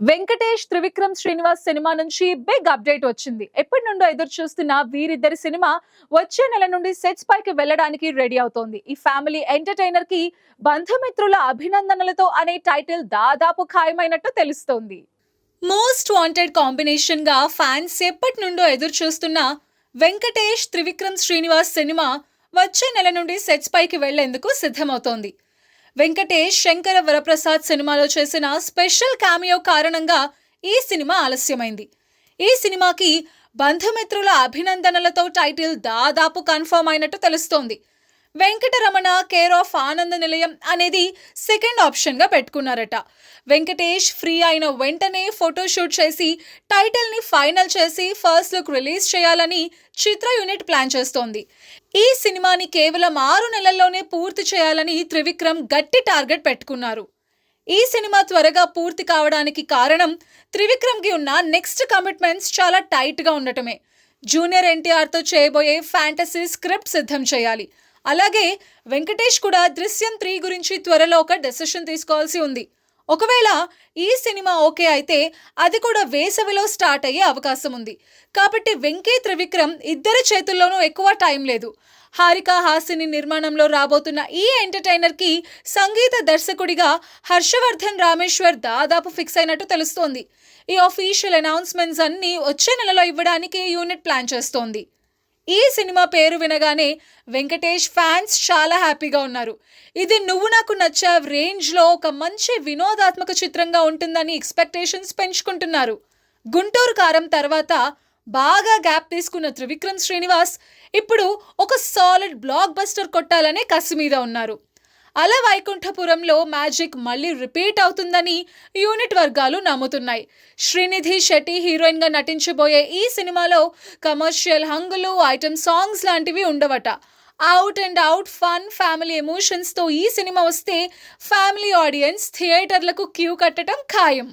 Venkatesh Trivikram Srinivas cinema నుంచి big update వచ్చింది. ఎప్పటి నుండో ఎదురు చూస్తున్న వీరిద్దరి సినిమా వచ్చే నెల నుండి సెట్స్ పైకి వెళ్ళడానికి రెడీ అవుతోంది. ఈ ఫ్యామిలీ ఎంటర్టైనర్ కి బంధుమిత్రుల అభినందనలతో అనే టైటిల్ దాదాపు ఖాయమైనట్టు తెలుస్తోంది. మోస్ట్ వాంటెడ్ కాంబినేషన్ గా ఫ్యాన్స్ ఎప్పటి నుండో ఎదురు చూస్తున్న వెంకటేష్ త్రివిక్రమ్ శ్రీనివాస్ సినిమా వచ్చే నెల నుండి సెట్స్ పైకి వెళ్లేందుకు సిద్ధమవుతోంది. వెంకటేష్ శంకర వరప్రసాద్ సినిమాలో చేసిన స్పెషల్ క్యామియో కారణంగా ఈ సినిమా ఆలస్యమైంది. ఈ సినిమాకి బంధుమిత్రుల అభినందనలతో టైటిల్ దాదాపు కన్ఫర్మ్ అయినట్టు తెలుస్తోంది. వెంకటరమణ కేర్ ఆఫ్ ఆనంద నిలయం అనేది సెకండ్ ఆప్షన్ గా పెట్టుకున్నారట. వెంకటేష్ ఫ్రీ అయిన వెంటనే ఫోటోషూట్ చేసి టైటిల్ ని ఫైనల్ చేసి ఫస్ట్ లుక్ రిలీజ్ చేయాలని చిత్ర యూనిట్ ప్లాన్ చేస్తోంది. ఈ సినిమాని కేవలం 6 నెలల్లోనే పూర్తి చేయాలని త్రివిక్రమ్ గట్టి టార్గెట్ పెట్టుకున్నారు. ఈ సినిమా త్వరగా పూర్తి కావడానికి కారణం త్రివిక్రమ్ కి ఉన్న నెక్స్ట్ కమిట్మెంట్స్ చాలా టైట్ గా ఉండటమే. జూనియర్ ఎన్టీఆర్ తో చేయబోయే ఫ్యాంటసీ స్క్రిప్ట్ సిద్ధం చేయాలి. అలాగే వెంకటేష్ కూడా దృశ్యం 3 గురించి త్వరలో ఒక డెసిషన్ తీసుకోవాల్సి ఉంది. ఒకవేళ ఈ సినిమా ఓకే అయితే అది కూడా వేసవిలో స్టార్ట్ అయ్యే అవకాశం ఉంది. కాబట్టి వెంకీ త్రివిక్రమ్ ఇద్దరి చేతుల్లోనూ ఎక్కువ టైం లేదు. హారిక హాసిని నిర్మాణంలో రాబోతున్న ఈ ఎంటర్టైనర్ కి సంగీత దర్శకుడిగా హర్షవర్ధన్ రామేశ్వర్ దాదాపు ఫిక్స్ అయినట్టు తెలుస్తోంది. ఈ అఫీషియల్ అనౌన్స్మెంట్స్ అన్ని వచ్చే నెలలో ఇవ్వడానికి యూనిట్ ప్లాన్ చేస్తోంది. ఈ సినిమా పేరు వినగానే వెంకటేష్ ఫ్యాన్స్ చాలా హ్యాపీగా ఉన్నారు. ఇది నువ్వు నాకు నచ్చా రేంజ్ లో ఒక మంచి వినోదాత్మక చిత్రంగా ఉంటుందని ఎక్స్పెక్టేషన్స్ పెంచుకుంటున్నారు. గుంటూరు కారం తర్వాత బాగా గ్యాప్ తీసుకున్న త్రివిక్రమ్ శ్రీనివాస్ ఇప్పుడు ఒక సాలిడ్ బ్లాక్ బస్టర్ కొట్టాలనే కసి మీద ఉన్నారు. అల వైకుంఠపురంలో మ్యాజిక్ మళ్ళీ రిపీట్ అవుతుందని యూనిట్ వర్గాలు నమ్ముతున్నాయి. శ్రీనిధి శెట్టి హీరోయిన్ గా నటించబోయే ఈ సినిమాలో కమర్షియల్ హంగులు, ఐటమ్ సాంగ్స్ లాంటివి ఉండవట. Out and out fun family emotions తో ఈ సినిమా వస్తే ఫ్యామిలీ ఆడియన్స్ థియేటర్లకు క్యూ కట్టడం ఖాయం.